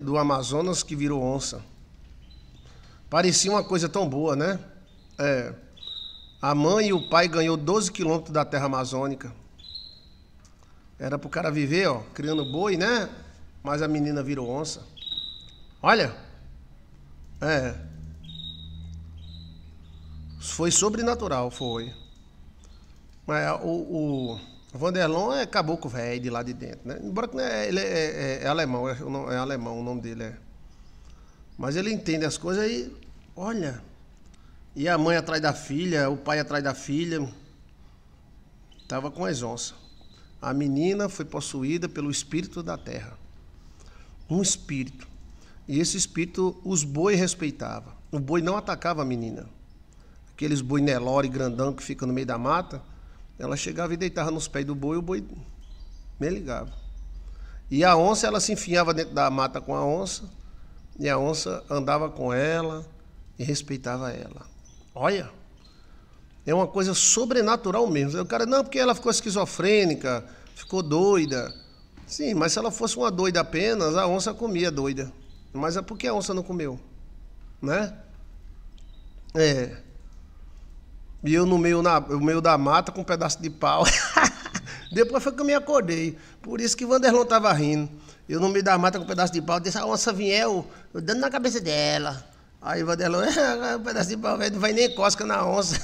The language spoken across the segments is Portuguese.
do Amazonas que virou onça. Parecia uma coisa tão boa, né? A mãe e o pai ganhou 12 quilômetros da terra amazônica. Era pro cara viver, ó, criando boi, né? Mas a menina virou onça. Olha. Foi sobrenatural, foi. Mas o Vanderlon é caboclo velho de lá de dentro, né? Embora que ele é alemão, é alemão o nome dele, é. Mas ele entende as coisas aí, olha. E a mãe atrás da filha, o pai atrás da filha. Tava com as onças. A menina foi possuída pelo espírito da terra. Um espírito. E esse espírito os boi respeitava. O boi não atacava a menina. Aqueles boi Nelore grandão que fica no meio da mata, ela chegava e deitava nos pés do boi, o boi nem ligava. E a onça, ela se enfiava dentro da mata com a onça, e a onça andava com ela e respeitava ela. Olha, é uma coisa sobrenatural mesmo. O cara, não, porque ela ficou esquizofrênica, ficou doida. Sim, mas se ela fosse uma doida apenas, a onça comia doida. Mas é porque a onça não comeu, né? E eu no meio da mata com um pedaço de pau. Depois foi que eu me acordei. Por isso que o Vanderlon tava rindo. Eu no meio da mata com um pedaço de pau, disse, a onça vier, eu dando na cabeça dela. Aí o Vanderlon, um pedaço de pau, não vai nem cosca na onça.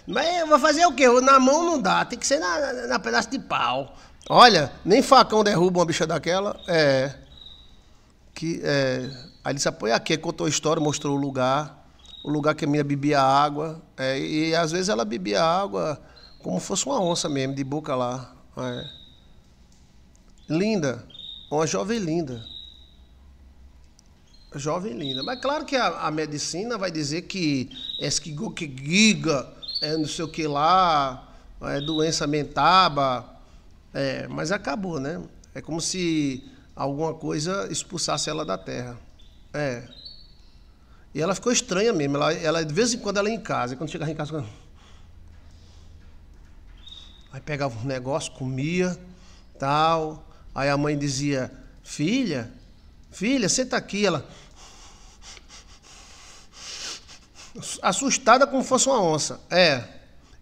Mas eu vou fazer o quê? Na mão não dá, tem que ser na pedaço de pau. Olha, nem facão derruba uma bicha daquela. Aí ele disse, apoia aqui, contou a história, mostrou o lugar que a minha bebia água, e às vezes ela bebia água como fosse uma onça mesmo, de boca lá. Linda, uma jovem linda. Jovem linda. Mas claro que a medicina vai dizer que esquigoquigiga, não sei o que lá, doença mentaba, mas acabou, né? É como se alguma coisa expulsasse ela da terra. E ela ficou estranha mesmo. Ela de vez em quando ela ia em casa. E quando chegava em casa, aí pegava um negócio, comia, tal. Aí a mãe dizia, filha, senta aqui. Ela, assustada como fosse uma onça.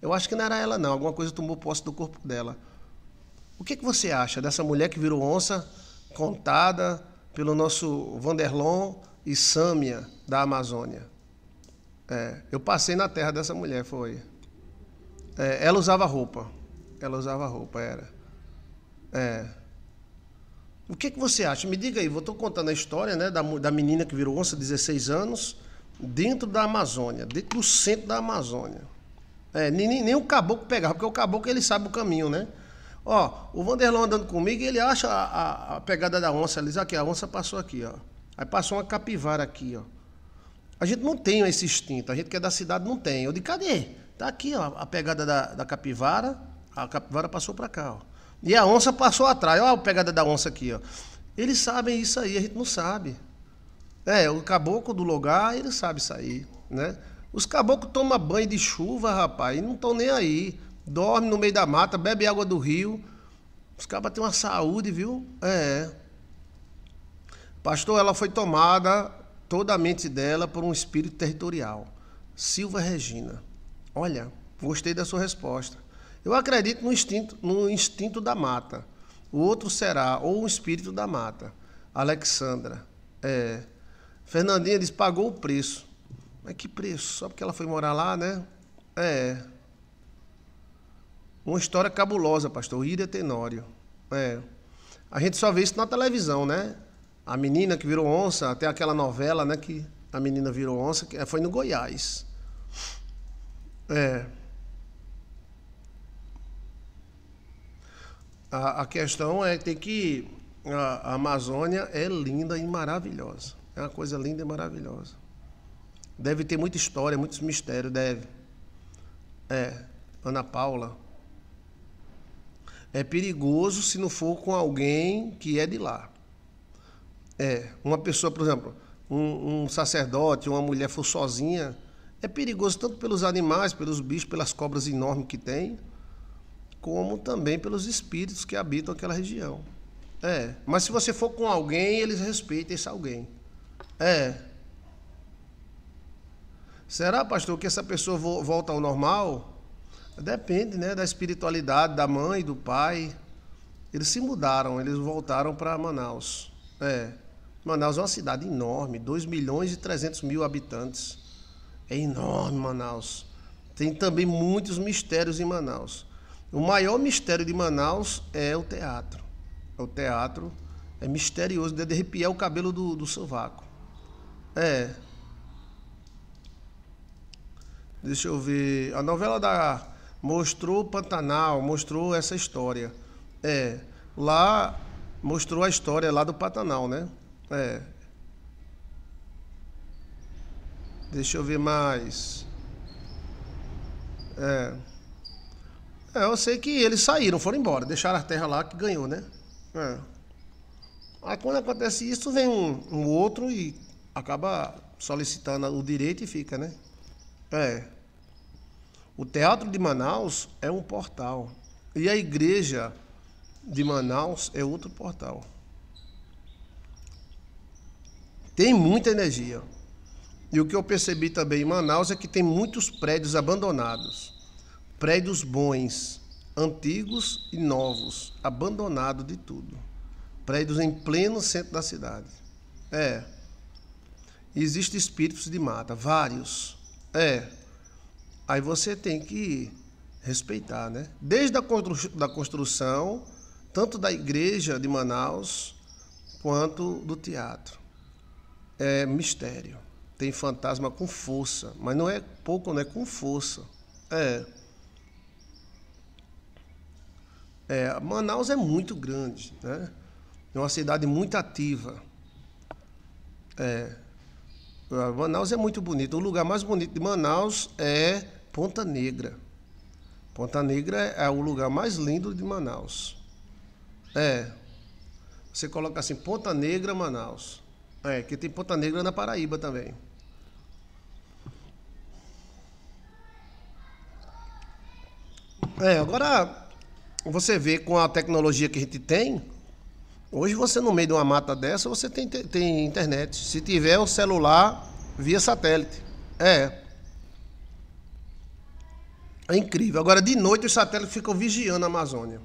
Eu acho que não era ela não. Alguma coisa tomou posse do corpo dela. O que você acha dessa mulher que virou onça, contada pelo nosso Vanderlon e Sâmia da Amazônia? Eu passei na terra dessa mulher, foi. Ela usava roupa. Era. O que você acha? Me diga aí, eu estou contando a história, né, da menina que virou onça, 16 anos, dentro da Amazônia, dentro do centro da Amazônia. Nem o caboclo pegava, porque o caboclo ele sabe o caminho, né? Ó, o Vanderlon andando comigo, ele acha a pegada da onça. Ele diz, aqui, a onça passou aqui, ó. Aí passou uma capivara aqui, ó. A gente não tem esse instinto, a gente que é da cidade não tem. Eu digo, cadê? Tá aqui, ó, a pegada da capivara. A capivara passou para cá, ó. E a onça passou atrás. Ó a pegada da onça aqui, ó. Eles sabem isso aí, a gente não sabe. O caboclo do lugar, ele sabe isso aí, né? Os caboclos tomam banho de chuva, rapaz, e não estão nem aí. Dorme no meio da mata, bebe água do rio. Os cabas têm uma saúde, viu? Pastor, ela foi tomada, toda a mente dela, por um espírito territorial. Silva Regina. Olha, gostei da sua resposta. Eu acredito no instinto da mata. O outro será ou um espírito da mata. Alexandra. Fernandinha diz, pagou o preço. Mas que preço? Só porque ela foi morar lá, né? Uma história cabulosa, pastor. Ira Tenório. A gente só vê isso na televisão, né? A menina que virou onça, até aquela novela, né? Que a menina virou onça, que foi no Goiás. A questão tem que a Amazônia é linda e maravilhosa. É uma coisa linda e maravilhosa. Deve ter muita história, muitos mistérios, deve. Ana Paula. É perigoso se não for com alguém que é de lá. Uma pessoa, por exemplo, um sacerdote, uma mulher for sozinha, é perigoso tanto pelos animais, pelos bichos, pelas cobras enormes que tem, como também pelos espíritos que habitam aquela região. Mas se você for com alguém, eles respeitam esse alguém. É. Será, pastor, que essa pessoa volta ao normal? Depende, né, da espiritualidade da mãe, do pai. Eles se mudaram, eles voltaram para Manaus. Manaus é uma cidade enorme, 2.300.000 habitantes. É enorme Manaus. Tem também muitos mistérios em Manaus. O maior mistério de Manaus é o teatro. O teatro é misterioso, de arrepiar o cabelo do sovaco. Deixa eu ver. A novela mostrou Pantanal, mostrou essa história. Lá mostrou a história lá do Pantanal, né? Deixa eu ver mais. Eu sei que eles saíram, foram embora, deixaram a terra lá que ganhou, né? Aí quando acontece isso, vem um outro e acaba solicitando o direito e fica, né? O Teatro de Manaus é um portal. E a igreja de Manaus é outro portal. Tem muita energia. E o que eu percebi também em Manaus é que tem muitos prédios abandonados. Prédios bons, antigos e novos, abandonados de tudo. Prédios em pleno centro da cidade. Existem espíritos de mata, vários. Aí você tem que respeitar, né? Desde a construção, tanto da igreja de Manaus, quanto do teatro. É mistério. Tem fantasma com força, mas não é pouco, não é com força. Manaus é muito grande, né? É uma cidade muito ativa. Manaus é muito bonito. O lugar mais bonito de Manaus é Ponta Negra. Ponta Negra é o lugar mais lindo de Manaus. Você coloca assim, Ponta Negra, Manaus. Que tem Ponta Negra na Paraíba também. Agora, você vê com a tecnologia que a gente tem, hoje você no meio de uma mata dessa, você tem internet. Se tiver um celular via satélite. É incrível. Agora, de noite, os satélites ficam vigiando a Amazônia.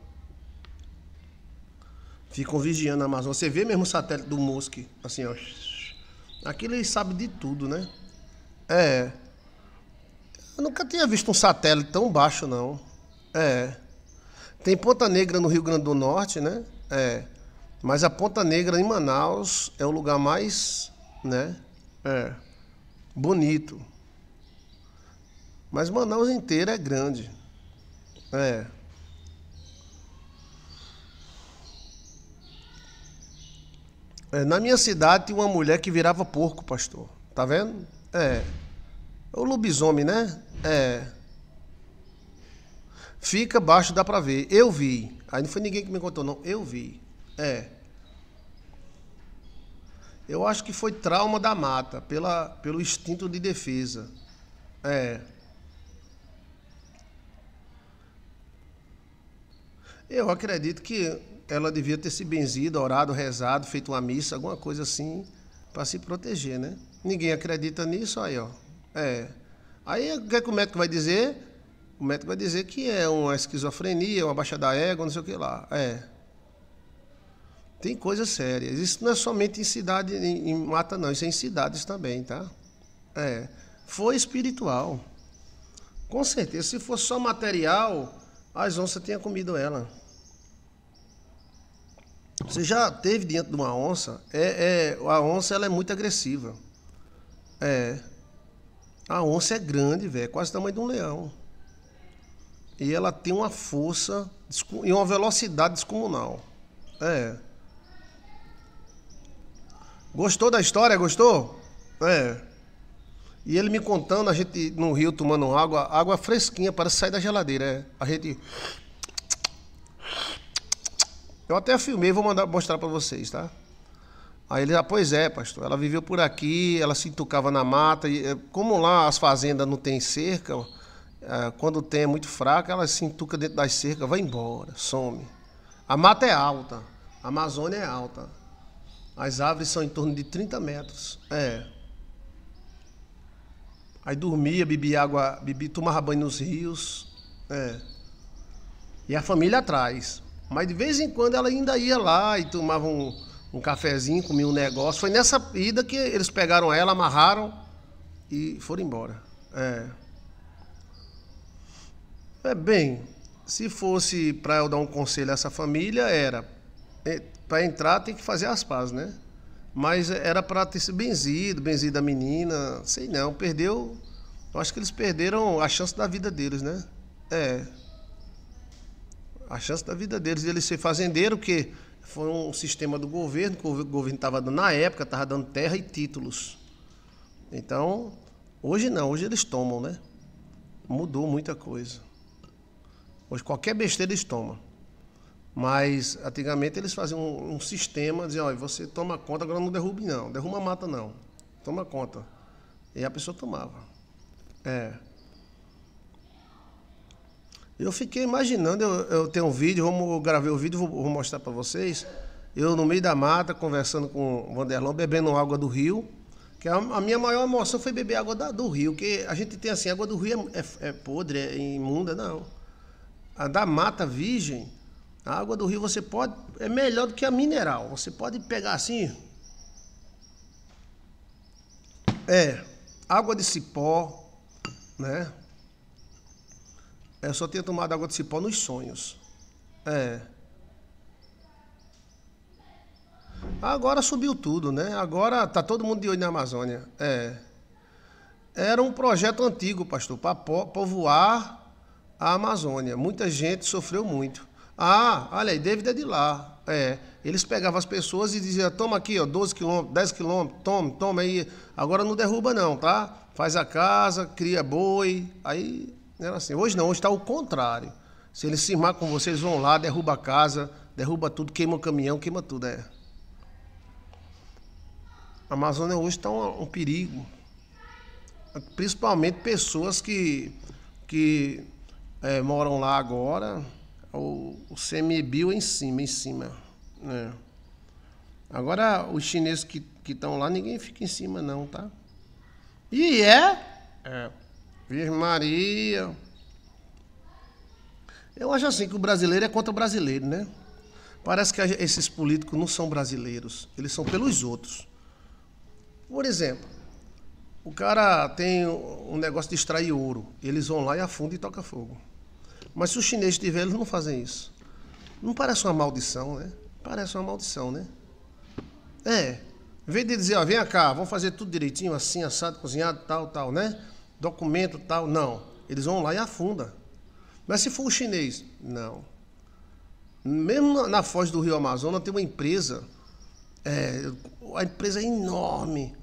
Ficam vigiando a Amazônia. Você vê mesmo o satélite do Musk, assim, ó. Aquilo ele sabe de tudo, né? Eu nunca tinha visto um satélite tão baixo, não. Tem Ponta Negra no Rio Grande do Norte, né? Mas a Ponta Negra em Manaus é o lugar mais, né? Bonito. Mas Manaus inteira é grande. Na minha cidade tinha uma mulher que virava porco, pastor. Tá vendo? O lobisomem, né? Fica baixo, dá pra ver. Eu vi. Aí não foi ninguém que me contou, não. Eu vi. Eu acho que foi trauma da mata, pelo instinto de defesa. Eu acredito que ela devia ter se benzido, orado, rezado, feito uma missa, alguma coisa assim, para se proteger, né? Ninguém acredita nisso, aí, ó. Aí o que é que o médico vai dizer? O médico vai dizer que é uma esquizofrenia, uma baixa da égua, não sei o que lá. Tem coisas sérias. Isso não é somente em cidade, em mata, não. Isso é em cidades também, tá? Foi espiritual. Com certeza, se fosse só material, as onças tinham comido ela. Você já esteve diante de uma onça? A onça ela é muito agressiva. A onça é grande, velho, quase o tamanho de um leão. E ela tem uma força e uma velocidade descomunal. Gostou da história? Gostou? E ele me contando, a gente no rio tomando água fresquinha, parece sair da geladeira. A gente... Eu até filmei, vou mostrar para vocês, tá? Aí ele, pois é, pastor, ela viveu por aqui, ela se entucava na mata, e como lá as fazendas não tem cerca, quando tem é muito fraca, ela se entuca dentro das cercas, vai embora, some. A mata é alta, A Amazônia é alta. As árvores são em torno de 30 metros. É. Aí dormia, bebia água, tomava banho nos rios. É. E a família atrás. Mas de vez em quando ela ainda ia lá e tomava um cafezinho, comia um negócio. Foi nessa ida que eles pegaram ela, amarraram e foram embora. É. Bem, se fosse para eu dar um conselho a essa família, era para entrar tem que fazer as pazes, né? Mas era para ter sido benzido a menina, sei não, perdeu. Eu acho que eles perderam a chance da vida deles, né? É. A chance da vida deles de eles ser fazendeiro, que foi um sistema do governo, que o governo estava dando na época, estava dando terra e títulos. Então, hoje não, hoje eles tomam, né? Mudou muita coisa. Hoje qualquer besteira eles tomam. Mas antigamente eles faziam um sistema, diziam, olha, você toma conta, agora não derrube não, derruba a mata não, toma conta. E a pessoa tomava. É. Eu fiquei imaginando, eu tenho um vídeo, gravei o vídeo, vou mostrar para vocês. Eu no meio da mata, conversando com o Vanderlão, bebendo água do rio. Que a minha maior emoção foi beber água do rio, que a gente tem assim, a água do rio é podre, é imunda, não. A da mata virgem, a água do rio você pode, é melhor do que a mineral. Você pode pegar assim, água de cipó, né? Eu só tinha tomado água de cipó nos sonhos. É. Agora subiu tudo, né? Agora tá todo mundo de olho na Amazônia. É. Era um projeto antigo, pastor, para povoar a Amazônia. Muita gente sofreu muito. Ah, olha aí, David é de lá. É. Eles pegavam as pessoas e diziam, toma aqui, ó, 12 quilômetros, 10 quilômetros, toma aí. Agora não derruba não, tá? Faz a casa, cria boi. Aí era assim. Hoje não, hoje está o contrário. Se eles cismar com vocês, vão lá, derruba a casa, derruba tudo, queima o caminhão, queima tudo, é. A Amazônia hoje está um perigo. Principalmente pessoas que moram lá agora, o CMBio em cima. Né? Agora, os chineses que estão lá, ninguém fica em cima não, tá? E Virgem Maria. Eu acho assim que o brasileiro é contra o brasileiro, né? Parece que esses políticos não são brasileiros, eles são pelos outros. Por exemplo, o cara tem um negócio de extrair ouro, eles vão lá e afundam e tocam fogo. Mas se os chineses tiverem, eles não fazem isso. Não parece uma maldição, né? Parece uma maldição, né? Em vez de dizer, ó, vem cá, vamos fazer tudo direitinho, assim, assado, cozinhado, tal, né? Documento, tal, não. Eles vão lá e afundam. Mas se for o chinês, não. Mesmo na foz do Rio Amazonas tem uma empresa, a empresa é enorme,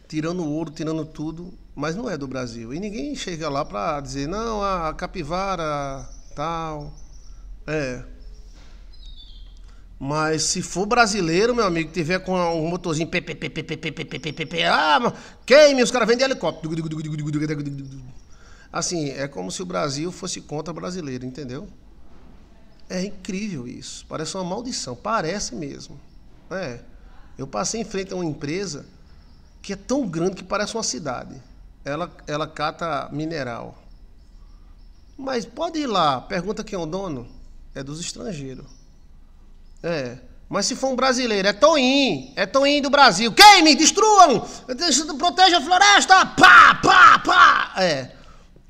tirando ouro, tirando tudo, mas não é do Brasil. E ninguém chega lá para dizer, não, a capivara, tal, Mas se for brasileiro, meu amigo, tiver com um motorzinho queime, os caras vêm de helicóptero. Assim, é como se o Brasil fosse contra o brasileiro, entendeu? É incrível isso. Parece uma maldição. Parece mesmo. Eu passei em frente a uma empresa que é tão grande que parece uma cidade. Ela cata mineral. Mas pode ir lá, pergunta quem é o dono. É dos estrangeiros. Mas se for um brasileiro, é Toim do Brasil. Queime, destruam, proteja a floresta. Pá.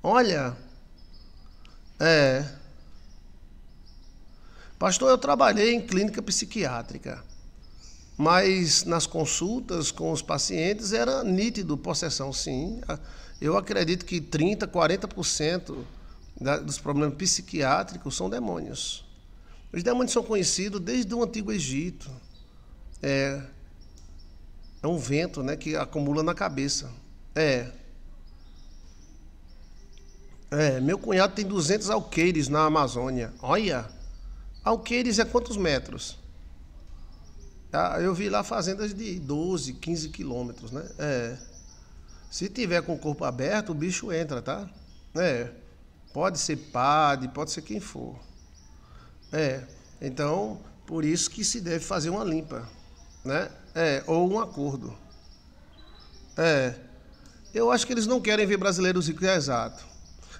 Olha. Pastor, eu trabalhei em clínica psiquiátrica, mas nas consultas com os pacientes era nítido possessão, sim. Eu acredito que 30%, 40% dos problemas psiquiátricos são demônios. Os demônios são conhecidos desde o Antigo Egito. É um vento, né, que acumula na cabeça. Meu cunhado tem 200 alqueires na Amazônia. Olha, alqueires é quantos metros? Eu vi lá fazendas de 12, 15 quilômetros, né? Se tiver com o corpo aberto, o bicho entra, tá? Pode ser padre, pode ser quem for. Então, por isso que se deve fazer uma limpa, né? Ou um acordo. Eu acho que eles não querem ver brasileiros ricos, é exato.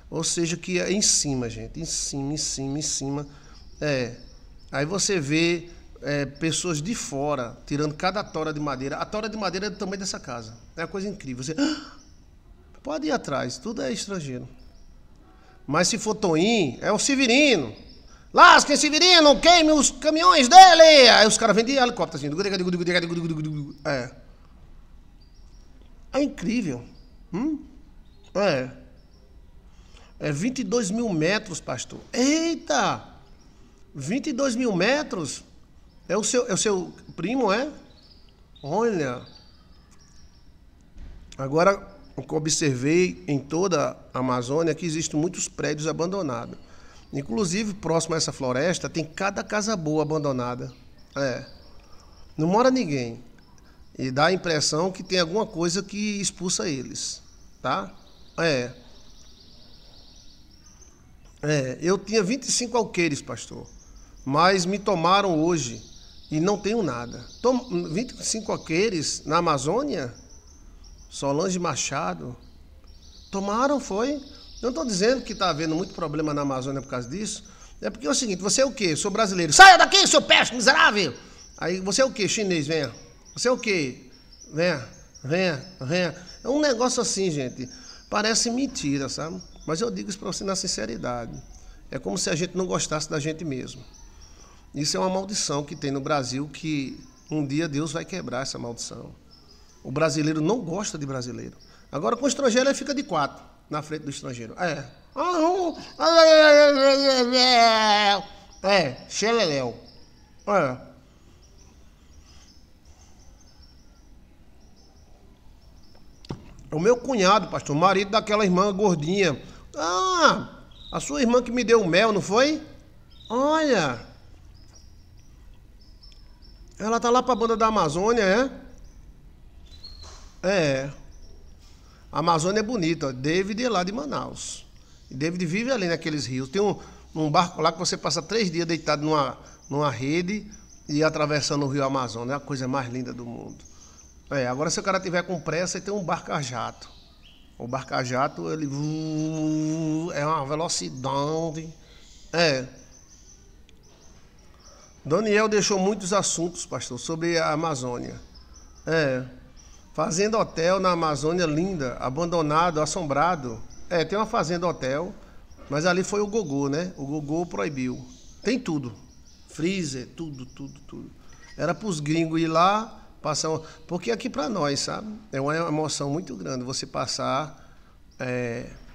Ou seja, que é em cima, gente, em cima, em cima, em cima. Aí você vê pessoas de fora tirando cada tora de madeira. A tora de madeira é do tamanho dessa casa. É uma coisa incrível. Você pode ir atrás, tudo é estrangeiro. Mas se for Toim, é o Severino. Lasquem Severino, queime os caminhões dele! Aí os caras vêm de helicóptero assim. É incrível. É 22 mil metros, pastor. Eita! 22 mil metros? É o seu primo, é? Olha. Agora, o que eu observei em toda a Amazônia é que existem muitos prédios abandonados. Inclusive, próximo a essa floresta, tem cada casa boa abandonada. Não mora ninguém. E dá a impressão que tem alguma coisa que expulsa eles. Tá? Eu tinha 25 alqueires, pastor. Mas me tomaram hoje e não tenho nada. 25 alqueires na Amazônia? Solange Machado. Tomaram, foi? Eu não estou dizendo que está havendo muito problema na Amazônia por causa disso. É porque é o seguinte, você é o quê? Sou brasileiro. Saia daqui, seu peste miserável! Aí você é o quê? Chinês, venha. Você é o quê? Venha, venha, venha. É um negócio assim, gente. Parece mentira, sabe? Mas eu digo isso para você na sinceridade. É como se a gente não gostasse da gente mesmo. Isso é uma maldição que tem no Brasil, que um dia Deus vai quebrar essa maldição. O brasileiro não gosta de brasileiro. Agora, com o estrangeiro, ele fica de 4 na frente do estrangeiro. Xeleléu. O meu cunhado, pastor, marido daquela irmã gordinha. A sua irmã que me deu mel, não foi? Olha. Ela tá lá pra banda da Amazônia, A Amazônia é bonita, ó. David é lá de Manaus. E David vive ali naqueles rios. Tem um barco lá que você passa 3 dias deitado numa rede e atravessando o rio Amazonas. É a coisa mais linda do mundo. Agora se o cara tiver com pressa, ele tem um barco a jato. O barco a jato, ele é uma velocidade. Daniel deixou muitos assuntos, pastor, sobre a Amazônia. Fazenda hotel na Amazônia, linda, abandonado, assombrado. Tem uma fazenda hotel, mas ali foi o Gogô, né? O Gogô proibiu. Tem tudo. Freezer, tudo. Era para os gringos ir lá, passar... Porque aqui para nós, sabe? É uma emoção muito grande você passar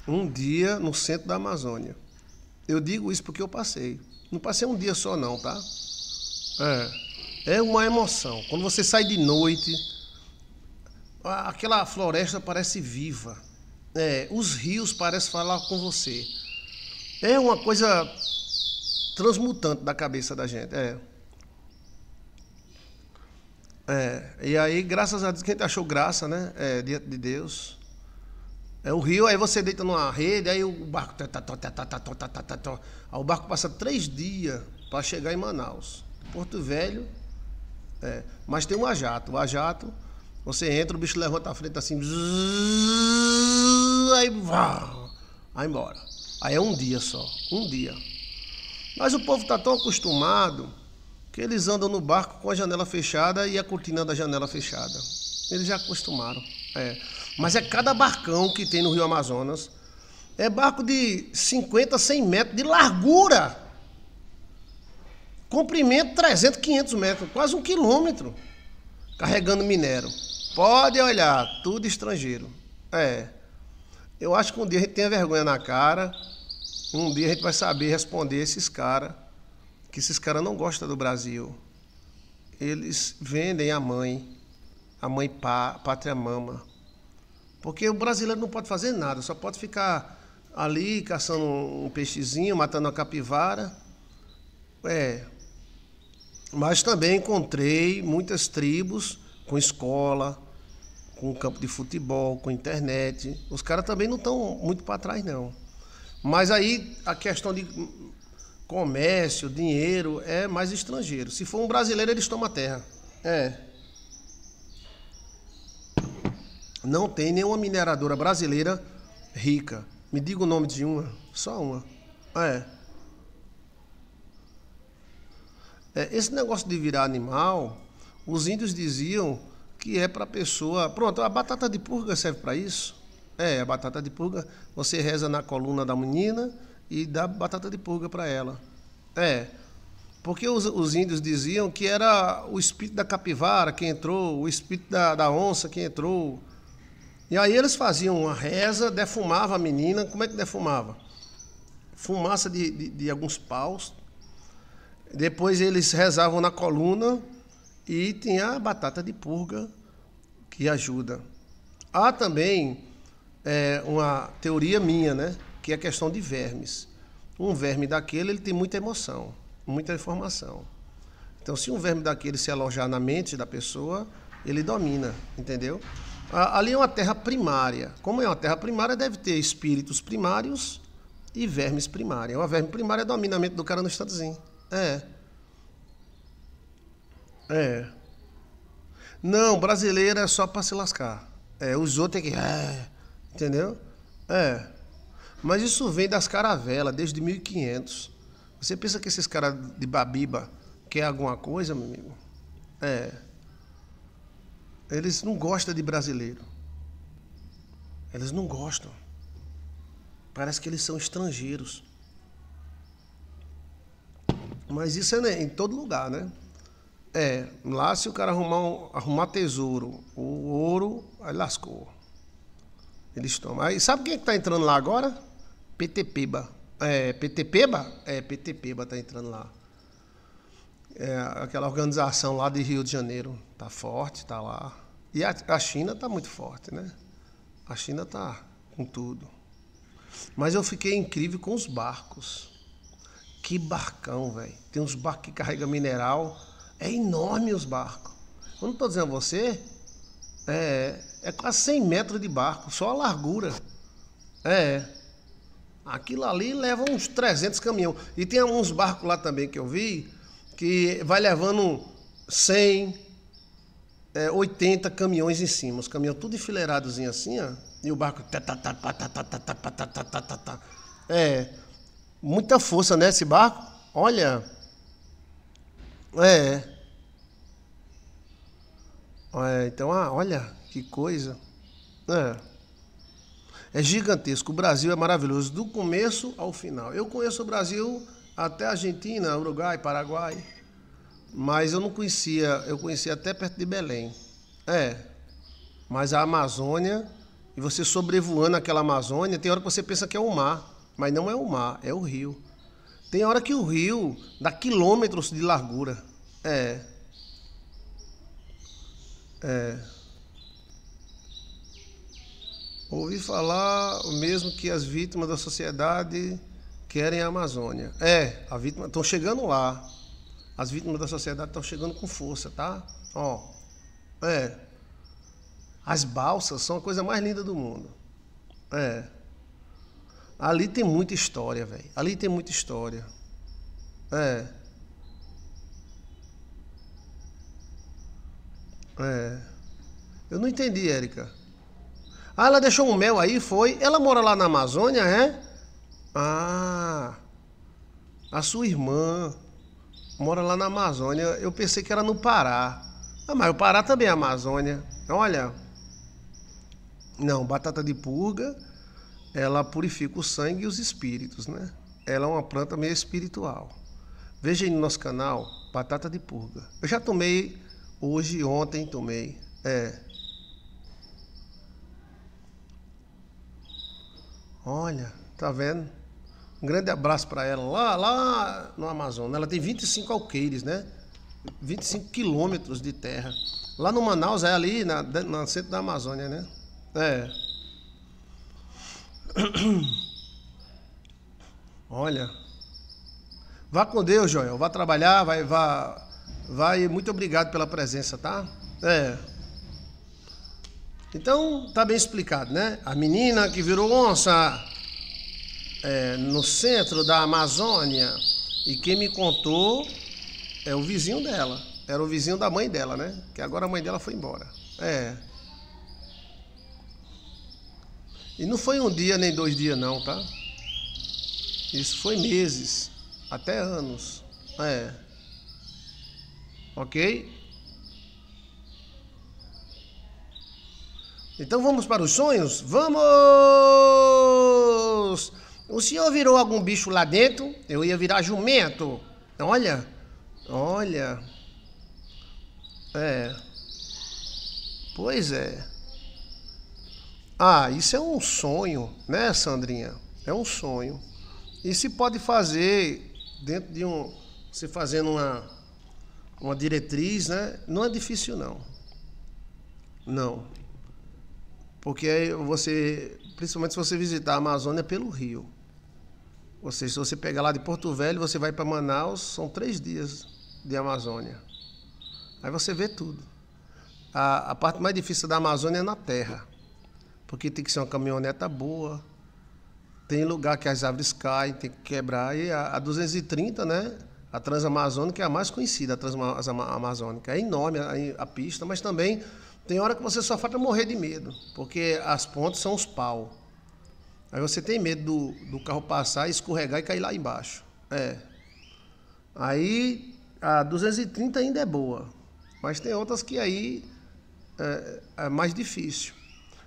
um dia no centro da Amazônia. Eu digo isso porque eu passei. Não passei um dia só não, tá? É uma emoção. Quando você sai de noite... Aquela floresta parece viva. Os rios parecem falar com você. É uma coisa transmutante da cabeça da gente. E aí, graças a Deus, quem achou graça, né? Diante de Deus. O rio, aí você deita numa rede, aí o barco... Aí o barco passa 3 dias para chegar em Manaus. Porto Velho. Mas tem um ajato. O ajato... Você entra, o bicho levanta a frente assim, aí vai embora. Aí é um dia só, um dia. Mas o povo está tão acostumado que eles andam no barco com a janela fechada e a cortina da janela fechada. Eles já acostumaram. Mas é cada barcão que tem no Rio Amazonas. É barco de 50, 100 metros de largura. Comprimento 300, 500 metros, quase 1 quilômetro. Carregando minério. Pode olhar, tudo estrangeiro. Eu acho que um dia a gente tem vergonha na cara. Um dia a gente vai saber responder esses caras. Que esses caras não gostam do Brasil. Eles vendem a mãe pátria mama. Porque o brasileiro não pode fazer nada. Só pode ficar ali caçando um peixezinho, matando uma capivara. Mas também encontrei muitas tribos com escola, com campo de futebol, com internet. Os caras também não estão muito para trás, não. Mas aí a questão de comércio, dinheiro, é mais estrangeiro. Se for um brasileiro, eles tomam a terra. É. Não tem nenhuma mineradora brasileira rica. Me diga o nome de uma. Só uma. Esse negócio de virar animal, os índios diziam que é para a pessoa... Pronto, a batata de purga serve para isso. A batata de purga, você reza na coluna da menina e dá batata de purga para ela. Porque os índios diziam que era o espírito da capivara que entrou, o espírito da onça que entrou. E aí eles faziam uma reza, defumavam a menina. Como é que defumava? Fumaça de alguns paus. Depois eles rezavam na coluna e tinha a batata de purga que ajuda. Há também uma teoria minha, né? Que é a questão de vermes. Um verme daquele, ele tem muita emoção, muita informação. Então, se um verme daquele se alojar na mente da pessoa, ele domina, entendeu? Ali é uma terra primária. Como é uma terra primária, deve ter espíritos primários e vermes primários. Uma verme primária domina a mente do cara no instantezinho. Não, brasileiro é só para se lascar. Os outros é que... entendeu? Mas isso vem das caravelas, desde 1500. Você pensa que esses caras de Babiba querem alguma coisa, meu amigo? Eles não gostam de brasileiro. Eles não gostam. Parece que eles são estrangeiros. Mas isso é em todo lugar, né? Lá se o cara arrumar tesouro, o ouro, aí lascou. Eles tomam. Aí sabe quem é que tá entrando lá agora? PTPeba. PTPeba? PTPeba tá entrando lá. Aquela organização lá de Rio de Janeiro. Tá forte, tá lá. E a China tá muito forte, né? A China tá com tudo. Mas eu fiquei incrível com os barcos. Que barcão, velho. Tem uns barcos que carregam mineral. É enorme os barcos. Eu não tô dizendo a você. É quase 100 metros de barco. Só a largura. Aquilo ali leva uns 300 caminhões. E tem uns barcos lá também que eu vi, que vai levando 100, 80 caminhões em cima. Os caminhões tudo enfileirados assim, ó. E o barco... Muita força, né, esse barco? Olha... Então, olha que coisa. É gigantesco. O Brasil é maravilhoso, do começo ao final. Eu conheço o Brasil até Argentina, Uruguai, Paraguai. Mas eu não conhecia, eu conhecia até perto de Belém. Mas a Amazônia, e você sobrevoando aquela Amazônia, tem hora que você pensa que é o mar, mas não é o mar, é o rio. Tem hora que o rio dá quilômetros de largura. Ouvi falar mesmo que as vítimas da sociedade querem a Amazônia. A vítima estão chegando lá. As vítimas da sociedade estão chegando com força, tá? As balsas são a coisa mais linda do mundo. Ali tem muita história, velho. Ali tem muita história. Eu não entendi, Érica. Ela deixou um mel aí, foi? Ela mora lá na Amazônia, a sua irmã mora lá na Amazônia. Eu pensei que era no Pará. Mas o Pará também é Amazônia. Olha. Não, batata de purga, ela purifica o sangue e os espíritos, né? Ela é uma planta meio espiritual. Veja aí no nosso canal, batata de purga. Eu já tomei hoje, ontem tomei. Olha, tá vendo? Um grande abraço para ela, lá no Amazonas. Ela tem 25 alqueires, né? 25 quilômetros de terra. Lá no Manaus, ali no centro da Amazônia, né? Olha. Vá com Deus, Joel. Vá trabalhar, vai. Muito obrigado pela presença, tá? Então, tá bem explicado, né? A menina que virou onça no centro da Amazônia, E quem me contou é o vizinho dela. Era o vizinho da mãe dela, né? Que agora a mãe dela foi embora. É. E não foi um dia nem 2 dias não, tá? Isso foi meses, até anos. É. Ok? Então vamos para os sonhos? Vamos! O senhor virou algum bicho lá dentro? Eu ia virar jumento. Olha, olha. É. Pois é. Ah, isso é um sonho, né, Sandrinha? É um sonho. E se pode fazer dentro de você fazendo uma diretriz, né? Não é difícil, não. Não. Porque aí você, principalmente se você visitar a Amazônia pelo rio. Ou seja, se você pegar lá de Porto Velho, você vai para Manaus, são 3 dias de Amazônia. Aí você vê tudo. A parte mais difícil da Amazônia é na terra. Porque tem que ser uma caminhoneta boa. Tem lugar que as árvores caem, tem que quebrar. E a 230, né? A Transamazônica é a mais conhecida, a Transamazônica. É enorme a pista, mas também tem hora que você só falta morrer de medo. Porque as pontes são os pau. Aí você tem medo do carro passar, escorregar e cair lá embaixo. É. Aí a 230 ainda é boa. Mas tem outras que aí é mais difícil.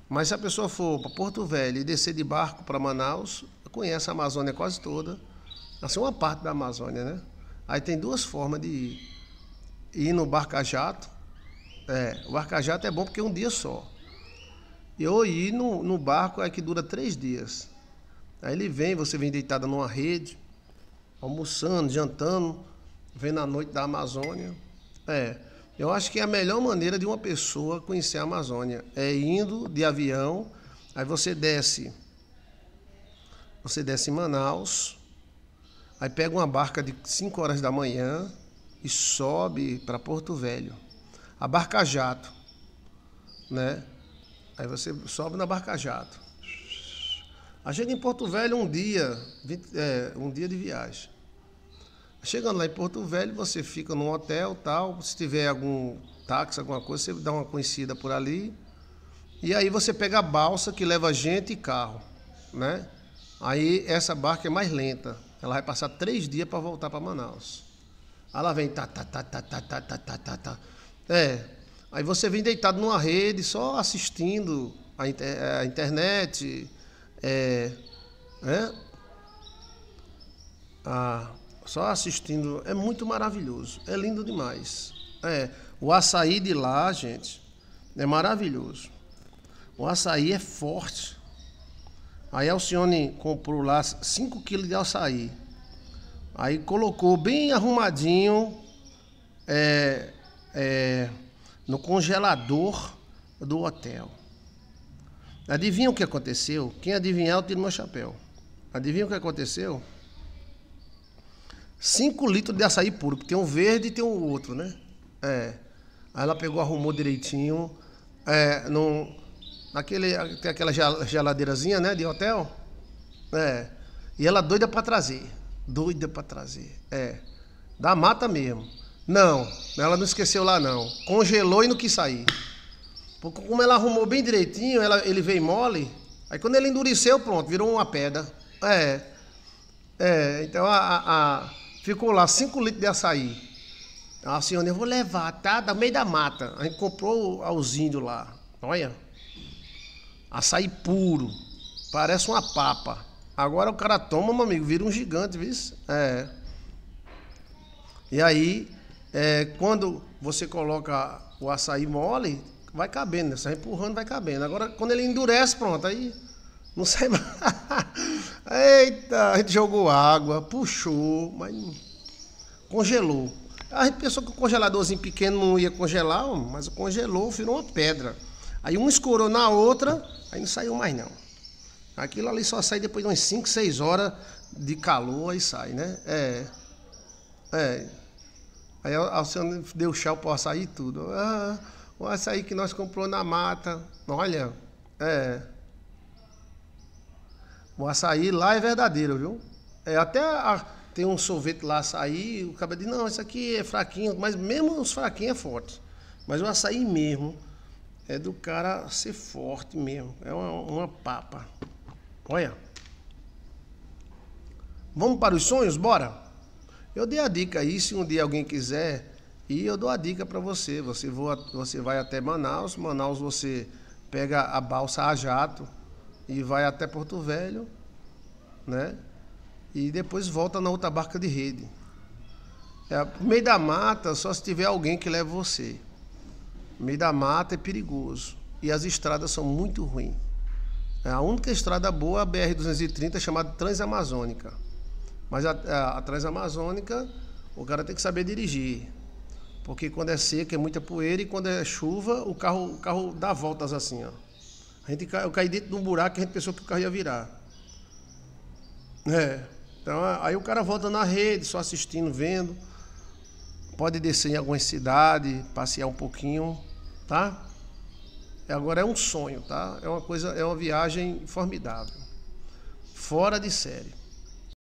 Mas se a pessoa for para Porto Velho e descer de barco para Manaus, conhece a Amazônia quase toda. Assim, uma parte da Amazônia, né? Aí tem 2 formas de ir. Ir no barco a jato. O barco a jato é bom porque é um dia só. E ou ir no barco é que dura 3 dias. Aí ele vem, você vem deitada numa rede, almoçando, jantando, vendo a noite da Amazônia. Eu acho que é a melhor maneira de uma pessoa conhecer a Amazônia é indo de avião, aí você desce em Manaus, aí pega uma barca de 5 horas da manhã e sobe para Porto Velho. A barca a jato, né? Aí você sobe na barca a jato. Aí chega em Porto Velho um dia de viagem. Chegando lá em Porto Velho, você fica num hotel, tal. Se tiver algum táxi, alguma coisa, você dá uma conhecida por ali. E aí você pega a balsa que leva gente e carro, né? Aí essa barca é mais lenta. Ela vai passar 3 dias para voltar para Manaus. Aí ela vem tá. Aí você vem deitado numa rede, só assistindo a internet, só assistindo. É muito maravilhoso, é lindo demais. O açaí de lá, gente, é maravilhoso. O açaí é forte. Aí a Alcione comprou lá 5 quilos de açaí. Aí colocou bem arrumadinho no congelador do hotel. Adivinha o que aconteceu? Quem adivinhar, eu tiro meu chapéu. Adivinha o que aconteceu? 5 litros de açaí puro, porque tem um verde e tem um outro, né? Aí ela pegou, arrumou direitinho. Tem aquela geladeirazinha, né, de hotel. E ela doida pra trazer. Da mata mesmo. Não, ela não esqueceu lá não. Congelou e não quis sair. Porque como ela arrumou bem direitinho, ele veio mole. Aí quando ele endureceu, pronto, virou uma pedra. Então ficou lá 5 litros de açaí. A senhora, eu vou levar, tá? Do meio da mata. A gente comprou aos índios lá. Olha. Açaí puro. Parece uma papa. Agora o cara toma, meu amigo, vira um gigante, viu? E aí, quando você coloca o açaí mole, vai cabendo, né? Você vai empurrando, vai cabendo. Agora, quando ele endurece, pronto, aí não sai mais. Eita, a gente jogou água, puxou, mas congelou. A gente pensou que o congeladorzinho pequeno não ia congelar, mas congelou, virou uma pedra. Aí um escorou na outra, aí não saiu mais não. Aquilo ali só sai depois de umas 5, 6 horas de calor, aí sai, né? Aí a senhora deu chá para o açaí e tudo. O açaí que nós comprou na mata. Olha, o açaí lá é verdadeiro, viu? tem um sorvete lá, açaí, o cara diz, não, isso aqui é fraquinho, mas mesmo os fraquinhos é forte. Mas o açaí mesmo é do cara ser forte mesmo. É uma papa. Olha. Vamos para os sonhos? Bora? Eu dei a dica aí, se um dia alguém quiser ir, eu dou a dica para você. Você vai até Manaus. Manaus você pega a balsa a jato e vai até Porto Velho, né? E depois volta na outra barca de rede. No meio da mata, só se tiver alguém que leve você. No meio da mata é perigoso. E as estradas são muito ruins. A única estrada boa é a BR-230, chamada Transamazônica. Mas a Transamazônica, o cara tem que saber dirigir. Porque quando é seca é muita poeira e quando é chuva, o carro dá voltas assim, ó. Eu caí dentro de um buraco e a gente pensou que o carro ia virar. Então, aí o cara volta na rede, só assistindo, vendo. Pode descer em algumas cidades, passear um pouquinho, tá? Agora é um sonho, tá? É uma viagem formidável. Fora de série.